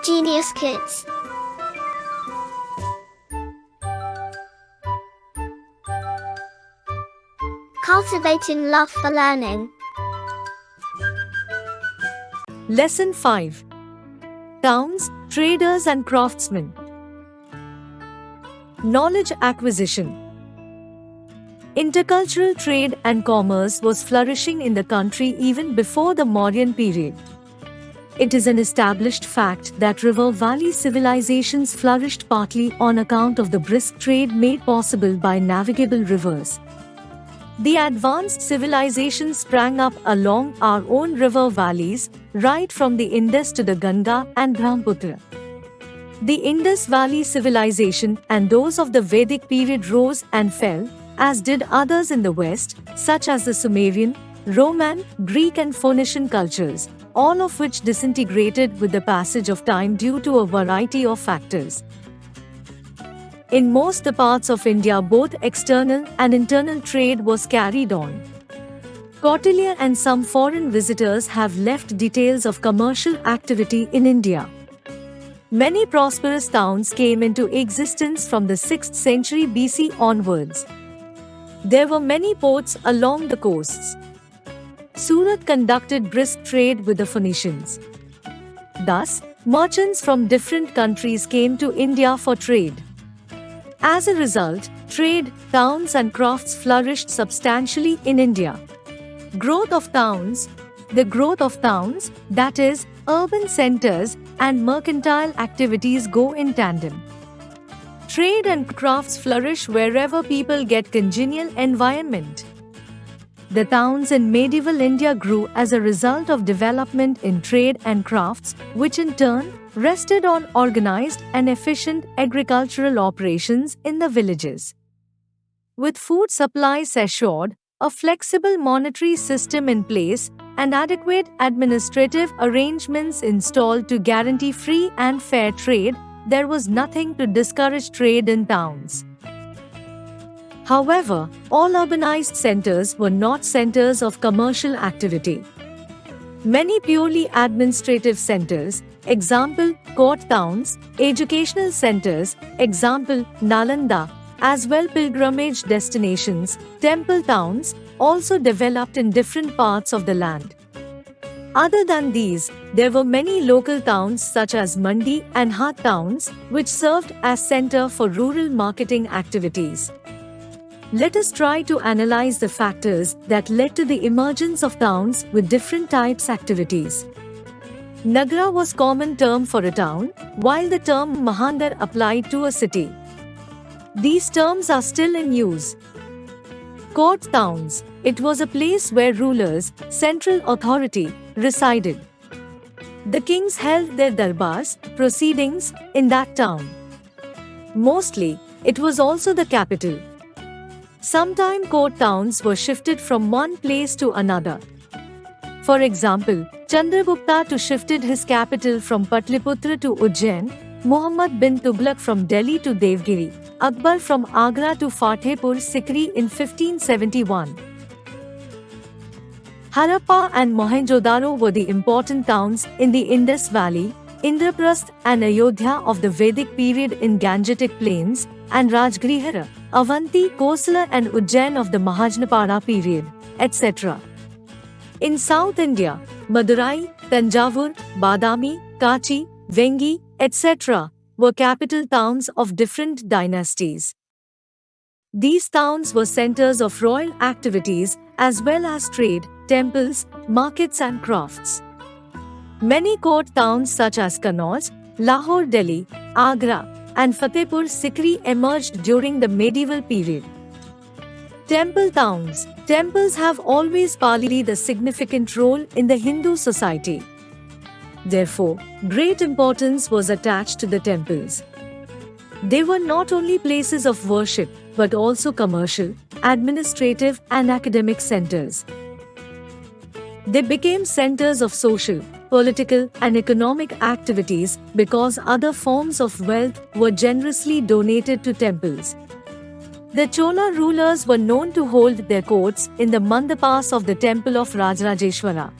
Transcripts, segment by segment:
Genius Kids. Cultivating love for learning. Lesson 5. Towns, Traders and Craftsmen. Knowledge acquisition. Intercultural trade and commerce was flourishing in the country even before the Mauryan period. It is an established fact that river valley civilizations flourished partly on account of the brisk trade made possible by navigable rivers. The advanced civilizations sprang up along our own river valleys, right from the Indus to the Ganga and Brahmaputra. The Indus Valley civilization and those of the Vedic period rose and fell, as did others in the West, such as the Sumerian, Roman, Greek and Phoenician cultures, all of which disintegrated with the passage of time due to a variety of factors. In most the parts of India, both external and internal trade was carried on. Kautilya and some foreign visitors have left details of commercial activity in India. Many prosperous towns came into existence from the 6th century BC onwards. There were many ports along the coasts. Surat conducted brisk trade with the Phoenicians. Thus, merchants from different countries came to India for trade. As a result, trade, towns and crafts flourished substantially in India. The growth of towns, that is, urban centers and mercantile activities go in tandem. Trade and crafts flourish wherever people get congenial environment. The towns in medieval India grew as a result of development in trade and crafts, which in turn rested on organized and efficient agricultural operations in the villages. With food supplies assured, a flexible monetary system in place, and adequate administrative arrangements installed to guarantee free and fair trade, there was nothing to discourage trade in towns. However, all urbanized centers were not centers of commercial activity. Many purely administrative centers, example, court towns, educational centers, example, Nalanda, as well pilgrimage destinations, temple towns, also developed in different parts of the land. Other than these, there were many local towns such as Mandi and Haat towns, which served as center for rural marketing activities. Let us try to analyze the factors that led to the emergence of towns with different types activities. Nagara was common term for a town, while the term Mahandar applied to a city. These terms are still in use. Court towns, it was a place where rulers, central authority, resided. The kings held their darbars, proceedings, in that town. Mostly, it was also the capital. Sometimes court towns were shifted from one place to another. For example, Chandragupta shifted his capital from Patliputra to Ujjain, Muhammad bin Tughlaq from Delhi to Devgiri, Akbar from Agra to Fatehpur Sikri in 1571. Harappa and Mohenjo-daro were the important towns in the Indus Valley, Indraprastha and Ayodhya of the Vedic period in Gangetic Plains, and Rajgrihara, Avanti, Kosala and Ujjain of the Mahajanapada period, etc. In South India, Madurai, Tanjavur, Badami, Kachi, Vengi, etc. were capital towns of different dynasties. These towns were centers of royal activities as well as trade, temples, markets and crafts. Many court towns such as Kannauj, Lahore, Delhi, Agra, and Fatehpur Sikri emerged during the medieval period. Temple towns. Temples have always played a significant role in the Hindu society. Therefore, great importance was attached to the temples. They were not only places of worship, but also commercial, administrative, and academic centers. They became centers of social, political, and economic activities because other forms of wealth were generously donated to temples. The Chola rulers were known to hold their courts in the Mandapas of the temple of Rajarajeshwara.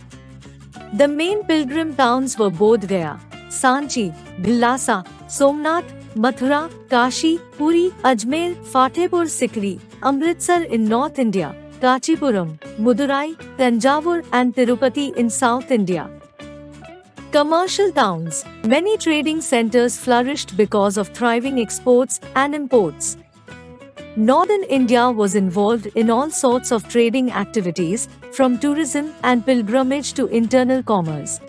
The main pilgrim towns were Bodh Gaya, Sanchi, Bhilasa, Somnath, Mathura, Kashi, Puri, Ajmer, Fatehpur Sikri, Amritsar in North India, Kachipuram, Madurai, Tanjavur and Tirupati in South India. Commercial towns. Many trading centers flourished because of thriving exports and imports. Northern India was involved in all sorts of trading activities, from tourism and pilgrimage to internal commerce.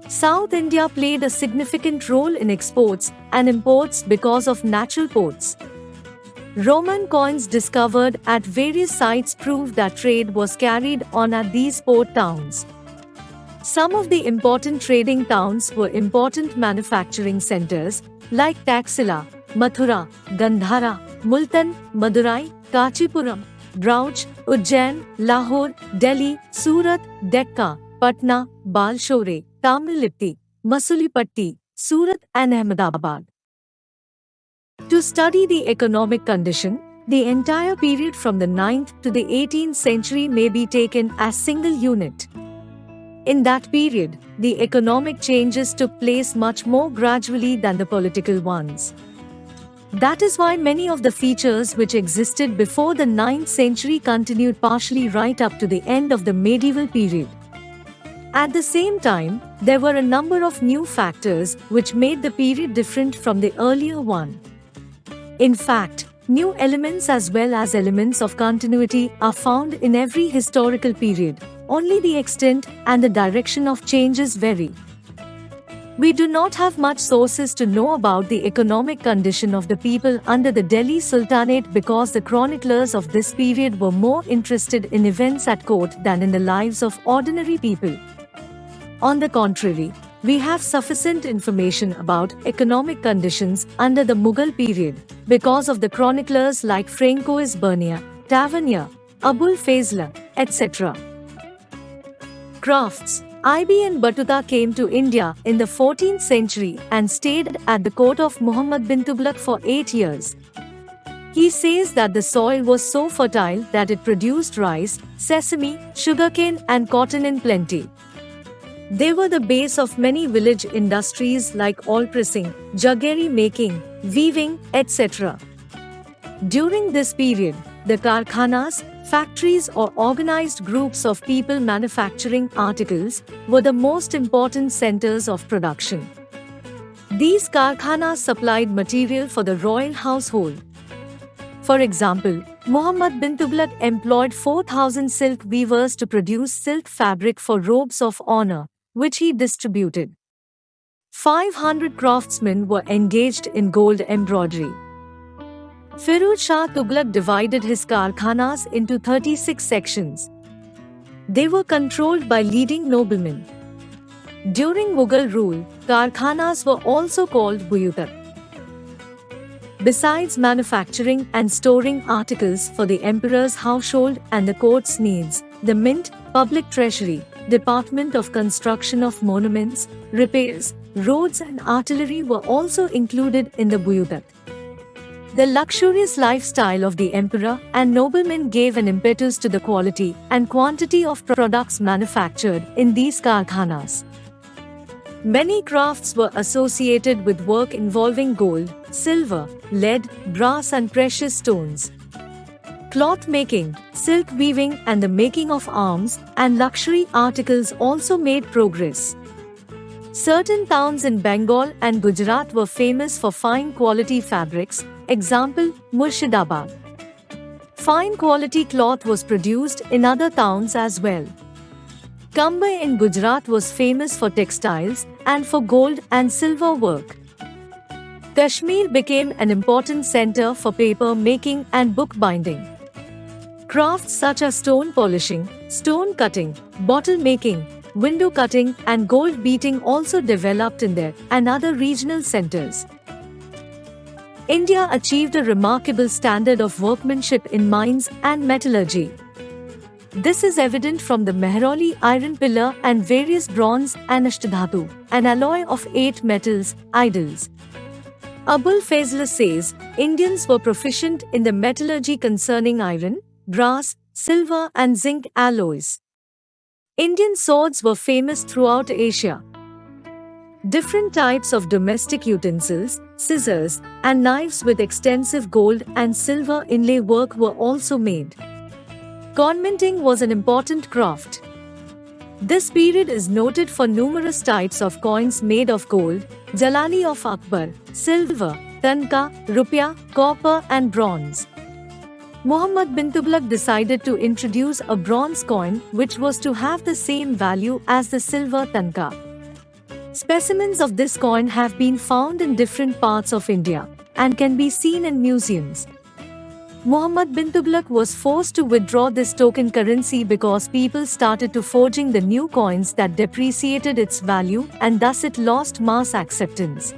South India played a significant role in exports and imports because of natural ports. Roman coins discovered at various sites prove that trade was carried on at these port towns. Some of the important trading towns were important manufacturing centers like Taxila, Mathura, Gandhara, Multan, Madurai, Kachipuram, Bauch, Ujjain, Lahore, Delhi, Surat, Decca, Patna, Balshore, Tamilipti, Masulipatti, Surat and Ahmedabad. To study the economic condition, the entire period from the 9th to the 18th century may be taken as single unit. In that period, the economic changes took place much more gradually than the political ones. That is why many of the features which existed before the 9th century continued partially right up to the end of the medieval period. At the same time, there were a number of new factors which made the period different from the earlier one. In fact, new elements as well as elements of continuity are found in every historical period. Only the extent and the direction of changes vary. We do not have much sources to know about the economic condition of the people under the Delhi Sultanate because the chroniclers of this period were more interested in events at court than in the lives of ordinary people. On the contrary, we have sufficient information about economic conditions under the Mughal period because of the chroniclers like Francois Bernier, Tavernier, Abul Fazl, etc. Crafts. Ibn Battuta came to India in the 14th century and stayed at the court of Muhammad bin Tughlaq for 8 years. He says that the soil was so fertile that it produced rice, sesame, sugarcane and cotton in plenty. They were the base of many village industries like oil pressing, jaggery making, weaving, etc. During this period, the karkhanas, factories or organized groups of people manufacturing articles were the most important centers of production. These karkhanas supplied material for the royal household. For example, Muhammad bin Tughlaq employed 4,000 silk weavers to produce silk fabric for robes of honor, which he distributed. 500 craftsmen were engaged in gold embroidery. Firuz Shah Tughlaq divided his karkhanas into 36 sections. They were controlled by leading noblemen. During Mughal rule, karkhanas were also called buyutat. Besides manufacturing and storing articles for the emperor's household and the court's needs, the mint, public treasury, Department of Construction of Monuments, repairs, roads and artillery were also included in the buyutat. The luxurious lifestyle of the emperor and noblemen gave an impetus to the quality and quantity of products manufactured in these karkhanas. Many crafts were associated with work involving gold, silver, lead, brass and precious stones. Cloth making, silk weaving and the making of arms and luxury articles also made progress. Certain towns in Bengal and Gujarat were famous for fine quality fabrics, example, Murshidabad. Fine quality cloth was produced in other towns as well. Kambai in Gujarat was famous for textiles and for gold and silver work. Kashmir became an important center for paper making and book binding. Crafts such as stone polishing, stone cutting, bottle making, window cutting and gold beating also developed in there and other regional centers. India achieved a remarkable standard of workmanship in mines and metallurgy. This is evident from the Mehrauli iron pillar and various bronze and ashtadhatu, an alloy of 8 metals, idols. Abul Fazl says, Indians were proficient in the metallurgy concerning iron, brass, silver and zinc alloys. Indian swords were famous throughout Asia. Different types of domestic utensils, scissors, and knives with extensive gold and silver inlay work were also made. Garmenting was an important craft. This period is noted for numerous types of coins made of gold, jalali of Akbar, silver, tanka, rupya, copper, and bronze. Muhammad bin Tughlaq decided to introduce a bronze coin which was to have the same value as the silver tanka. Specimens of this coin have been found in different parts of India and can be seen in museums. Muhammad bin Tughlaq was forced to withdraw this token currency because people started to forging the new coins that depreciated its value and thus it lost mass acceptance.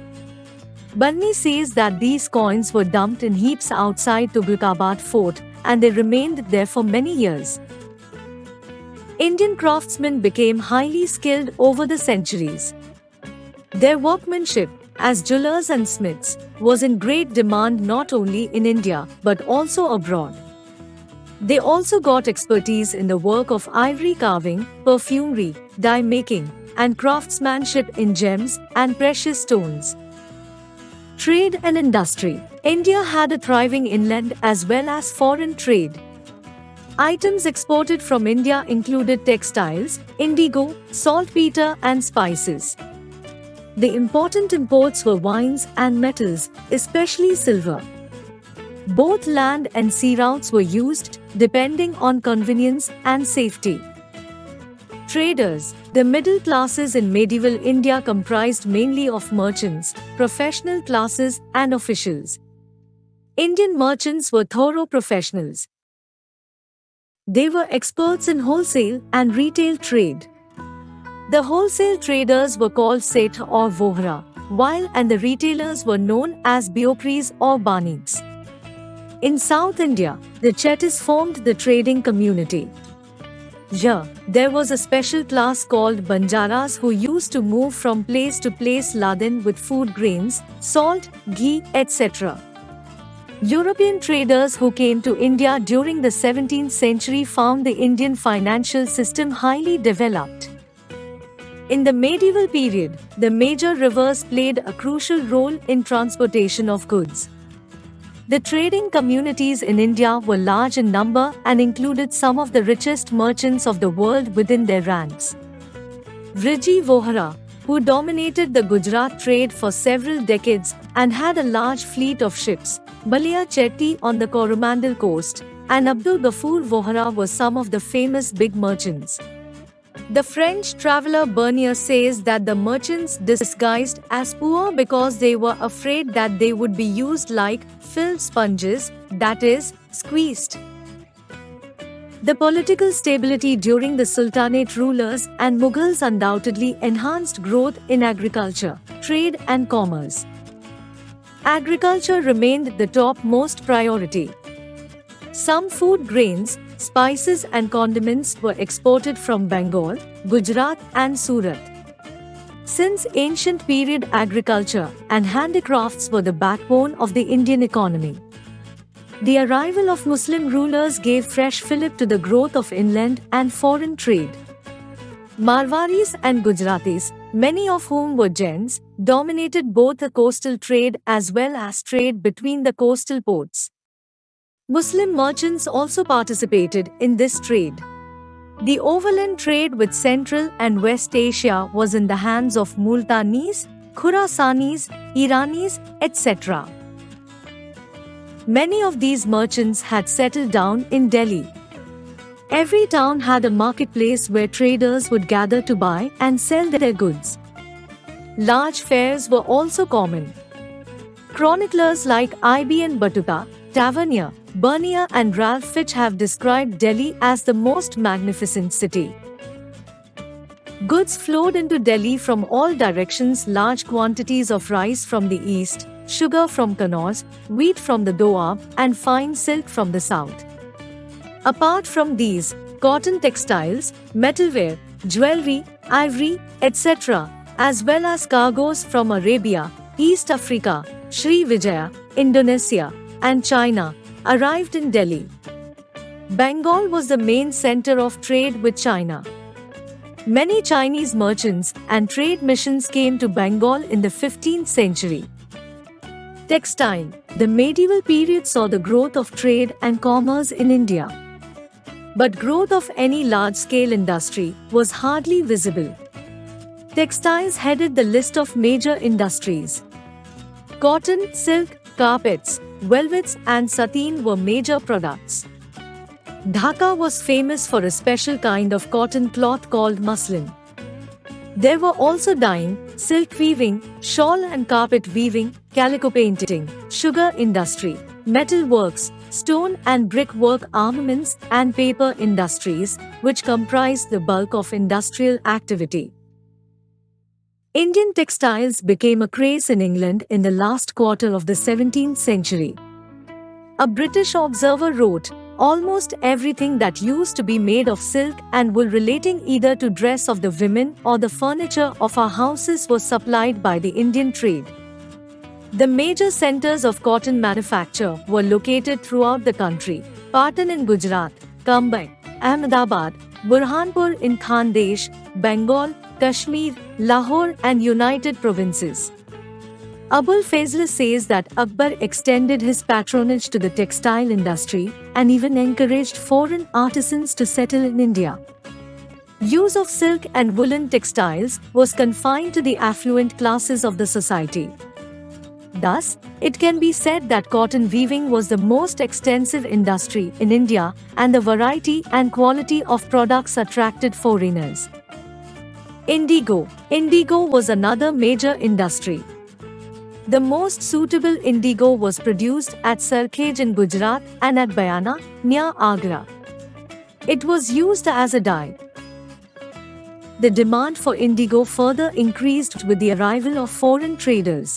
Banni says that these coins were dumped in heaps outside Tughlaqabad fort and they remained there for many years. Indian craftsmen became highly skilled over the centuries. Their workmanship, as jewelers and smiths, was in great demand not only in India but also abroad. They also got expertise in the work of ivory carving, perfumery, dye making, and craftsmanship in gems and precious stones. Trade and industry. India had a thriving inland as well as foreign trade. Items exported from India included textiles, indigo, saltpeter, and spices. The important imports were wines and metals, especially silver. Both land and sea routes were used, depending on convenience and safety. Traders. The middle classes in medieval India comprised mainly of merchants, professional classes, and officials. Indian merchants were thorough professionals. They were experts in wholesale and retail trade. The wholesale traders were called Seth or Vohra, while the retailers were known as Bioparis or Baniks. In South India, the Chettis formed the trading community. Here, there was a special class called Banjaras who used to move from place to place laden with food grains, salt, ghee, etc. European traders who came to India during the 17th century found the Indian financial system highly developed. In the medieval period, the major rivers played a crucial role in transportation of goods. The trading communities in India were large in number and included some of the richest merchants of the world within their ranks. Vriji Vohra, who dominated the Gujarat trade for several decades and had a large fleet of ships, Balia Chetty on the Coromandel coast, and Abdul Ghaffur Vohra were some of the famous big merchants. The French traveler Bernier says that the merchants disguised as poor because they were afraid that they would be used like filled sponges, that is, squeezed. The political stability during the Sultanate rulers and Mughals undoubtedly enhanced growth in agriculture, trade and commerce. Agriculture remained the top-most priority. Some food grains, spices and condiments were exported from Bengal, Gujarat and Surat. Since ancient period agriculture and handicrafts were the backbone of the Indian economy. The arrival of Muslim rulers gave fresh fillip to the growth of inland and foreign trade. Marwaris and Gujaratis, many of whom were Jains, dominated both the coastal trade as well as trade between the coastal ports. Muslim merchants also participated in this trade. The overland trade with Central and West Asia was in the hands of Multanis, Khurasanis, Iranis, etc. Many of these merchants had settled down in Delhi. Every town had a marketplace where traders would gather to buy and sell their goods. Large fairs were also common. Chroniclers like Ibn Battuta, Tavernier, Bernier and Ralph Fitch have described Delhi as the most magnificent city. Goods flowed into Delhi from all directions, large quantities of rice from the east, sugar from Kannauj, wheat from the Doab, and fine silk from the south. Apart from these, cotton textiles, metalware, jewelry, ivory, etc., as well as cargoes from Arabia, East Africa, Sri Vijaya, Indonesia, and China, arrived in Delhi. Bengal was the main center of trade with China. Many Chinese merchants and trade missions came to Bengal in the 15th century. Textile. The medieval period saw the growth of trade and commerce in India. But growth of any large-scale industry was hardly visible. Textiles headed the list of major industries. Cotton, silk, carpets, velvets and sateen were major products. Dhaka was famous for a special kind of cotton cloth called muslin. There were also dyeing, silk weaving, shawl and carpet weaving, calico painting, sugar industry, metal works, stone and brick work, armaments and paper industries, which comprised the bulk of industrial activity. Indian textiles became a craze in England in the last quarter of the 17th century. A British observer wrote, "Almost everything that used to be made of silk and wool relating either to dress of the women or the furniture of our houses was supplied by the Indian trade." The major centers of cotton manufacture were located throughout the country: Patan in Gujarat, Cambay, Ahmedabad, Burhanpur in Khandesh, Bengal, Kashmir, Lahore and United Provinces. Abul Fazl says that Akbar extended his patronage to the textile industry and even encouraged foreign artisans to settle in India. Use of silk and woolen textiles was confined to the affluent classes of the society. Thus, it can be said that cotton weaving was the most extensive industry in India, and the variety and quality of products attracted foreigners. Indigo. Indigo was another major industry. The most suitable indigo was produced at Sarkhej in Gujarat and at Bayana, near Agra. It was used as a dye. The demand for indigo further increased with the arrival of foreign traders.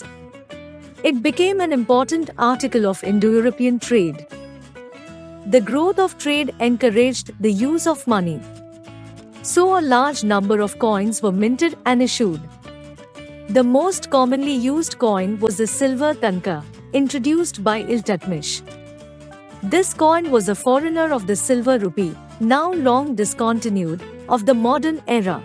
It became an important article of Indo-European trade. The growth of trade encouraged the use of money. So a large number of coins were minted and issued. The most commonly used coin was the silver tanka, introduced by Iltutmish. This coin was a foreigner of the silver rupee, now long discontinued, of the modern era.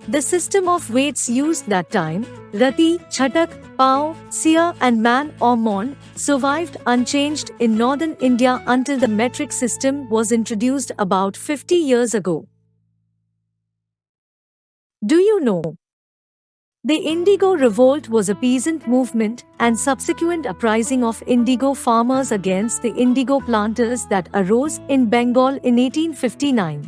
The system of weights used that time, rati, chatak, pao, sia and man or mon, survived unchanged in northern India until the metric system was introduced about 50 years ago. Do you know? The Indigo Revolt was a peasant movement and subsequent uprising of indigo farmers against the indigo planters that arose in Bengal in 1859.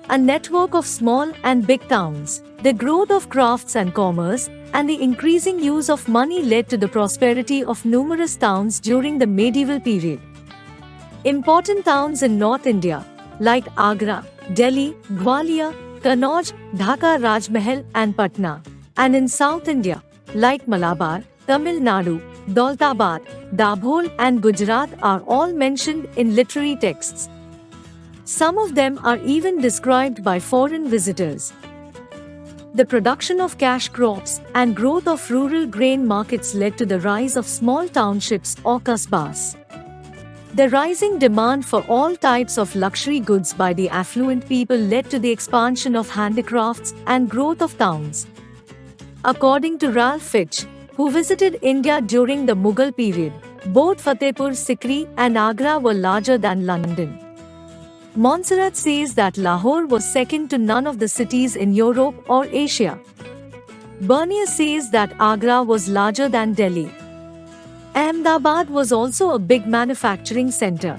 A network of small and big towns, the growth of crafts and commerce, and the increasing use of money led to the prosperity of numerous towns during the medieval period. Important towns in North India, like Agra, Delhi, Gwalior, Kannauj, Dhaka, Rajmahal and Patna, and in South India, like Malabar, Tamil Nadu, Daulatabad, Dabhol and Gujarat are all mentioned in literary texts. Some of them are even described by foreign visitors. The production of cash crops and growth of rural grain markets led to the rise of small townships or kasbas. The rising demand for all types of luxury goods by the affluent people led to the expansion of handicrafts and growth of towns. According to Ralph Fitch, who visited India during the Mughal period, both Fatehpur Sikri and Agra were larger than London. Montserrat says that Lahore was second to none of the cities in Europe or Asia. Bernier says that Agra was larger than Delhi. Ahmedabad was also a big manufacturing center.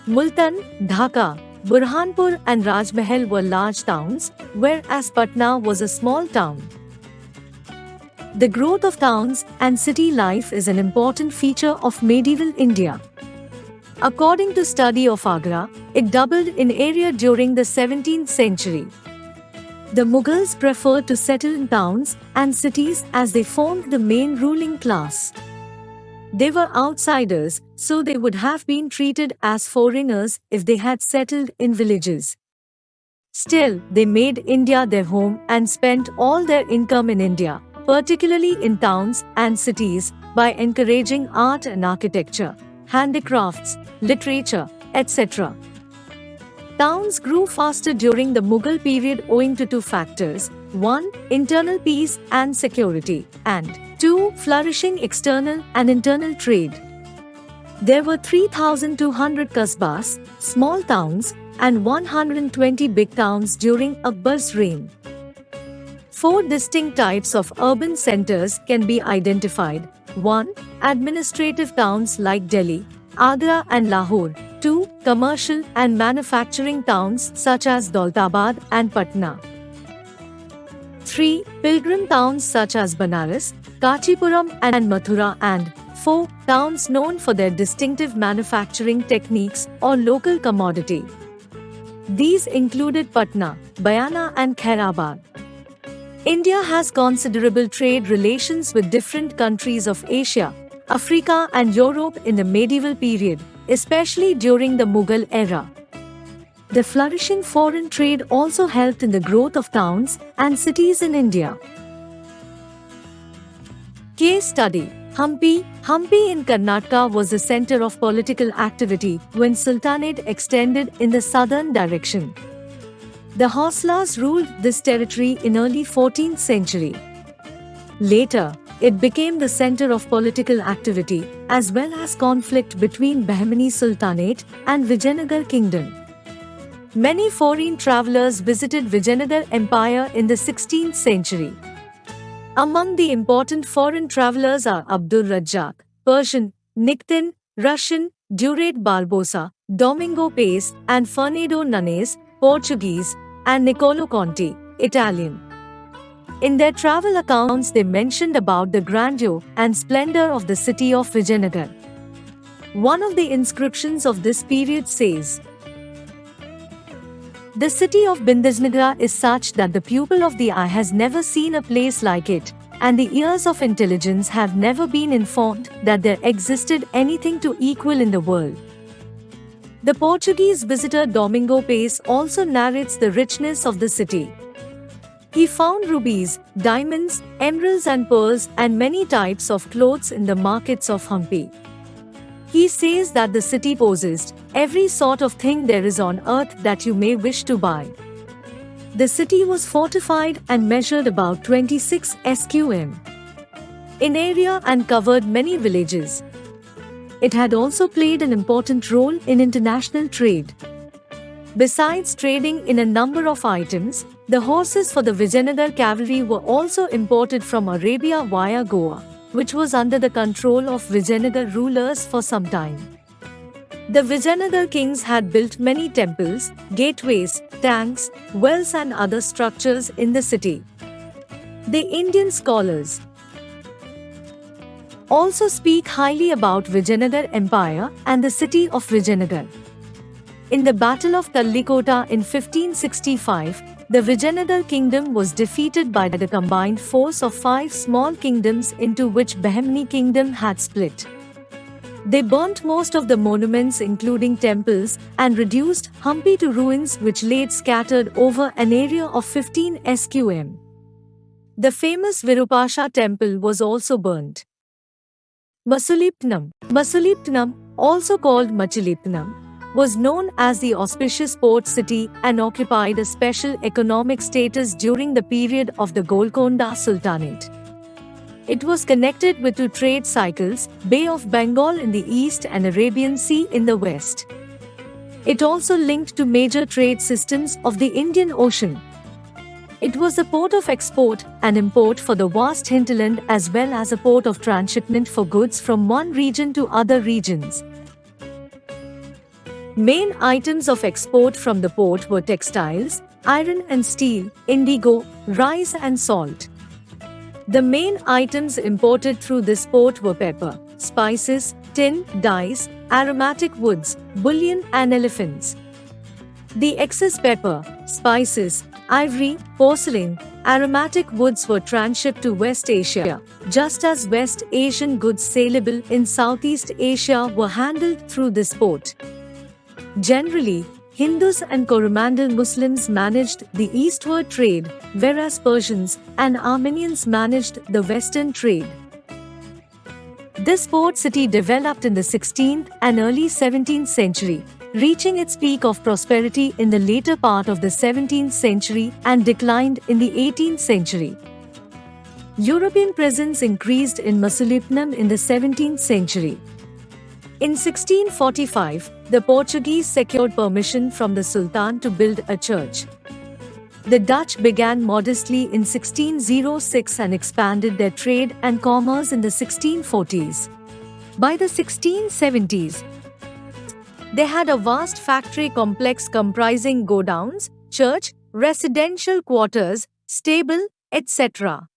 Multan, Dhaka, Burhanpur and Rajmahal were large towns, whereas Patna was a small town. The growth of towns and city life is an important feature of medieval India. According to study of Agra, it doubled in area during the 17th century. The Mughals preferred to settle in towns and cities as they formed the main ruling class. They were outsiders, so they would have been treated as foreigners if they had settled in villages. Still, they made India their home and spent all their income in India, particularly in towns and cities, by encouraging art and architecture, handicrafts, literature, etc. Towns grew faster during the Mughal period owing to two factors: 1. Internal peace and security, and 2. Flourishing external and internal trade. There were 3,200 kasbas, small towns, and 120 big towns during Akbar's reign. Four distinct types of urban centers can be identified. 1. Administrative towns like Delhi, Agra and Lahore. 2. Commercial and manufacturing towns such as Daulatabad and Patna. 3. Pilgrim towns such as Banaras, Kanchipuram and Mathura. And 4. Towns known for their distinctive manufacturing techniques or local commodity. These included Patna, Bayana and Khairabad. India has considerable trade relations with different countries of Asia, Africa and Europe in the medieval period, especially during the Mughal era. The flourishing foreign trade also helped in the growth of towns and cities in India. Case study: Hampi. Hampi in Karnataka was the center of political activity when Sultanate extended in the southern direction. The Hoslas ruled this territory in early 14th century. Later, it became the center of political activity as well as conflict between Bahmani Sultanate and Vijayanagar Kingdom. Many foreign travelers visited Vijayanagar Empire in the 16th century. Among the important foreign travelers are Abdul Razzaq, Persian; Nikitin, Russian; Durade Barbosa, Domingo Pace, and Fernando Nunes, Portuguese; and Niccolo Conti, Italian. In their travel accounts, they mentioned about the grandeur and splendor of the city of Vijayanagar. One of the inscriptions of this period says, "The city of Bindajnagar is such that the pupil of the eye has never seen a place like it, and the ears of intelligence have never been informed that there existed anything to equal in the world." The Portuguese visitor Domingo Pace also narrates the richness of the city. He found rubies, diamonds, emeralds and pearls and many types of clothes in the markets of Hampi. He says that the city possessed every sort of thing there is on earth that you may wish to buy. The city was fortified and measured about 26 sqm in area and covered many villages. It had also played an important role in international trade. Besides trading in a number of items, the horses for the Vijayanagar cavalry were also imported from Arabia via Goa, which was under the control of Vijayanagar rulers for some time. The Vijayanagar kings had built many temples, gateways, tanks, wells and other structures in the city. The Indian scholars also speak highly about Vijayanagar Empire and the city of Vijayanagar. In the Battle of Tallikota in 1565, the Vijayanagar kingdom was defeated by the combined force of 5 small kingdoms into which Bahmani kingdom had split. They burnt most of the monuments including temples and reduced Hampi to ruins which laid scattered over an area of 15 sqm. The famous Virupasha temple was also burnt. Masulipatam, also called Machilipatnam, was known as the auspicious port city and occupied a special economic status during the period of the Golconda Sultanate. It was connected with two trade cycles, Bay of Bengal in the east and Arabian Sea in the west. It also linked to major trade systems of the Indian Ocean. It was a port of export and import for the vast hinterland as well as a port of transshipment for goods from one region to other regions. Main items of export from the port were textiles, iron and steel, indigo, rice and salt. The main items imported through this port were pepper, spices, tin, dyes, aromatic woods, bullion and elephants. The excess pepper, spices, ivory, porcelain, aromatic woods were transshipped to West Asia, just as West Asian goods saleable in Southeast Asia were handled through this port. Generally, Hindus and Coromandel Muslims managed the eastward trade, whereas Persians and Armenians managed the western trade. This port city developed in the 16th and early 17th century, reaching its peak of prosperity in the later part of the 17th century and declined in the 18th century. European presence increased in Masulipatam in the 17th century. In 1645, the Portuguese secured permission from the Sultan to build a church. The Dutch began modestly in 1606 and expanded their trade and commerce in the 1640s. By the 1670s, they had a vast factory complex comprising godowns, church, residential quarters, stable, etc.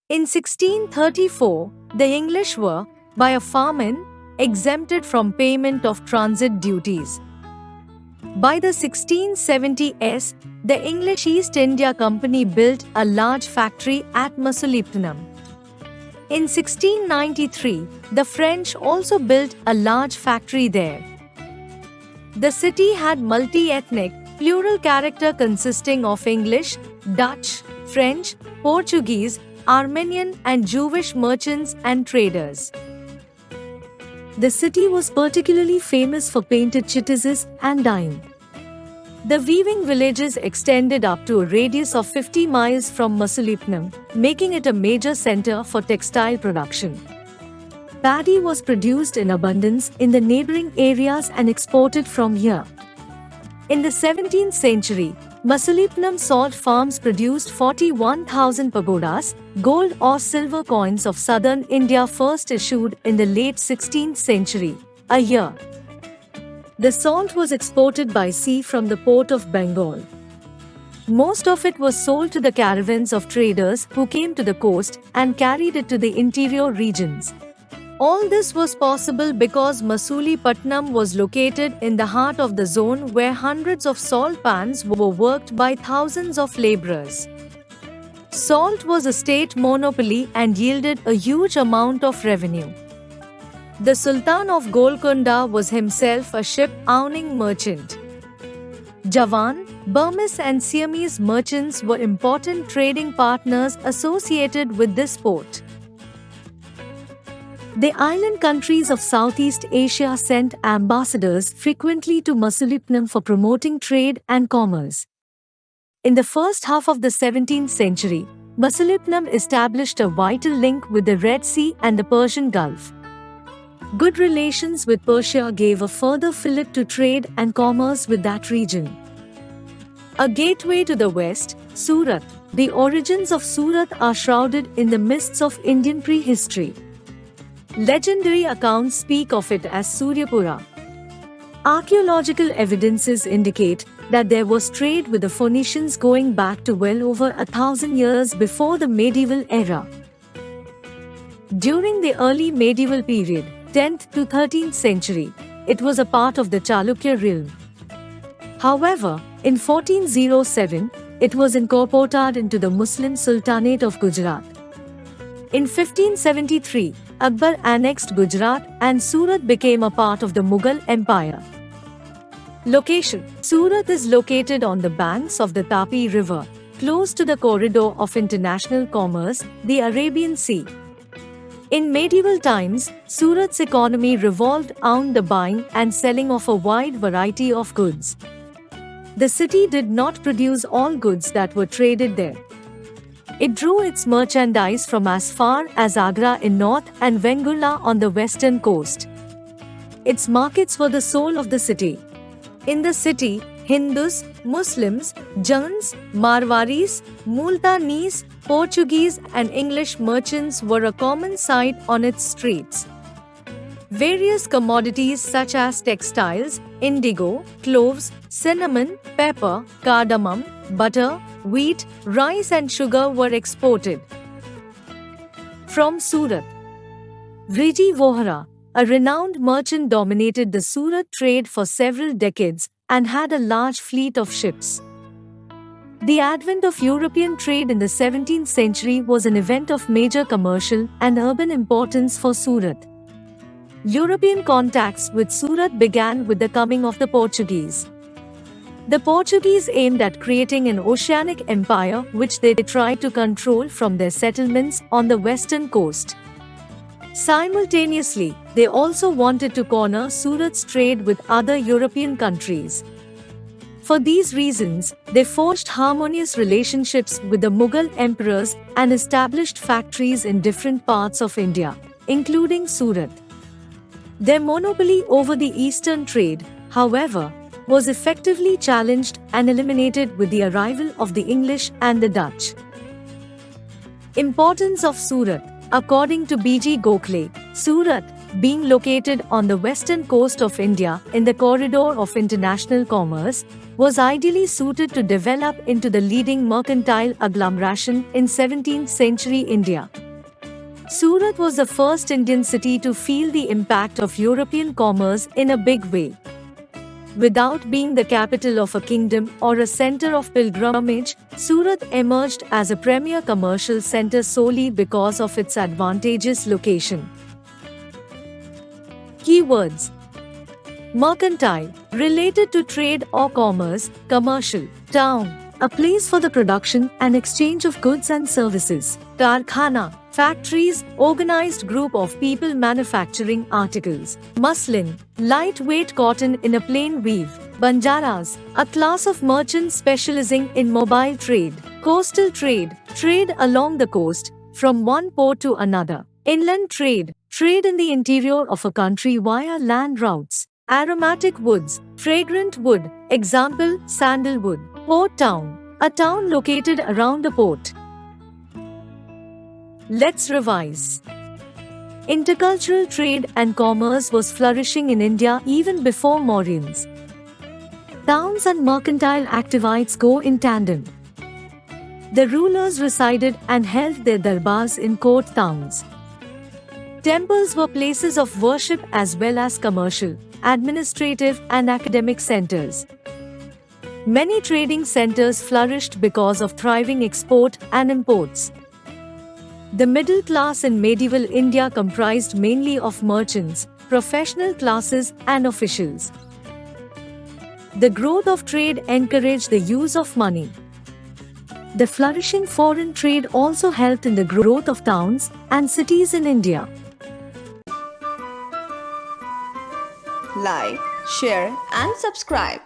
In 1634, the English were, by a famine, exempted from payment of transit duties. By the 1670s, the English East India Company built a large factory at Masulipatam. In 1693, the French also built a large factory there. The city had multi-ethnic, plural character consisting of English, Dutch, French, Portuguese, Armenian and Jewish merchants and traders. The city was particularly famous for painted chittises and dyeing. The weaving villages extended up to a radius of 50 miles from Masulipatam, making it a major center for textile production. Paddy was produced in abundance in the neighboring areas and exported from here. In the 17th century, Masulipatam salt farms produced 41,000 pagodas, gold or silver coins of southern India first issued in the late 16th century, a year. The salt was exported by sea from the port of Bengal. Most of it was sold to the caravans of traders who came to the coast and carried it to the interior regions. All this was possible because Masulipatam was located in the heart of the zone where hundreds of salt pans were worked by thousands of laborers. Salt was a state monopoly and yielded a huge amount of revenue. The Sultan of Golconda was himself a ship-owning merchant. Javan, Burmese and Siamese merchants were important trading partners associated with this port. The island countries of Southeast Asia sent ambassadors frequently to Masulipatam for promoting trade and commerce. In the first half of the 17th century, Masulipatam established a vital link with the Red Sea and the Persian Gulf. Good relations with Persia gave a further fillip to trade and commerce with that region. A gateway to the west, Surat. The origins of Surat are shrouded in the mists of Indian prehistory. Legendary accounts speak of it as Suryapura. Archaeological evidences indicate that there was trade with the Phoenicians going back to well over 1,000 years before the medieval era. During the early medieval period, 10th to 13th century, it was a part of the Chalukya realm. However, in 1407, it was incorporated into the Muslim Sultanate of Gujarat. In 1573, Akbar annexed Gujarat and Surat became a part of the Mughal Empire. Location: Surat is located on the banks of the Tapi River, close to the corridor of international commerce, the Arabian Sea. In medieval times, Surat's economy revolved around the buying and selling of a wide variety of goods. The city did not produce all goods that were traded there. It drew its merchandise from as far as Agra in north and Vengurla on the western coast. Its markets were the soul of the city. In the city, Hindus, Muslims, Jains, Marwaris, Multanis, Portuguese and English merchants were a common sight on its streets. Various commodities such as textiles, indigo, cloves, cinnamon, pepper, cardamom, butter, wheat, rice and sugar were exported. From Surat, Vriji Vohra, a renowned merchant, dominated the Surat trade for several decades and had a large fleet of ships. The advent of European trade in the 17th century was an event of major commercial and urban importance for Surat. European contacts with Surat began with the coming of the Portuguese. The Portuguese aimed at creating an oceanic empire which they tried to control from their settlements on the western coast. Simultaneously, they also wanted to corner Surat's trade with other European countries. For these reasons, they forged harmonious relationships with the Mughal emperors and established factories in different parts of India, including Surat. Their monopoly over the eastern trade, however, was effectively challenged and eliminated with the arrival of the English and the Dutch. Importance of Surat. According to B.G. Gokhale, Surat, being located on the western coast of India in the corridor of international commerce, was ideally suited to develop into the leading mercantile agglomeration in 17th century India. Surat was the first Indian city to feel the impact of European commerce in a big way. Without being the capital of a kingdom or a center of pilgrimage, Surat emerged as a premier commercial center solely because of its advantageous location. Keywords: mercantile, related to trade or commerce; commercial, town, a place for the production and exchange of goods and services; karkhana, factories, organized group of people manufacturing articles; muslin, lightweight cotton in a plain weave; banjaras, a class of merchants specializing in mobile trade; coastal trade, trade along the coast, from one port to another; inland trade, trade in the interior of a country via land routes; aromatic woods, fragrant wood, example, sandalwood; port town, a town located around a port. Let's revise. Intercultural trade and commerce was flourishing in India even before Mauryans. Towns and mercantile activities go in tandem. The rulers resided and held their darbars in court towns. Temples were places of worship as well as commercial, administrative and academic centers. Many trading centers flourished because of thriving export and imports. The middle class in medieval India comprised mainly of merchants, professional classes and officials. The growth of trade encouraged the use of money. The flourishing foreign trade also helped in the growth of towns and cities in India. Like, share and subscribe.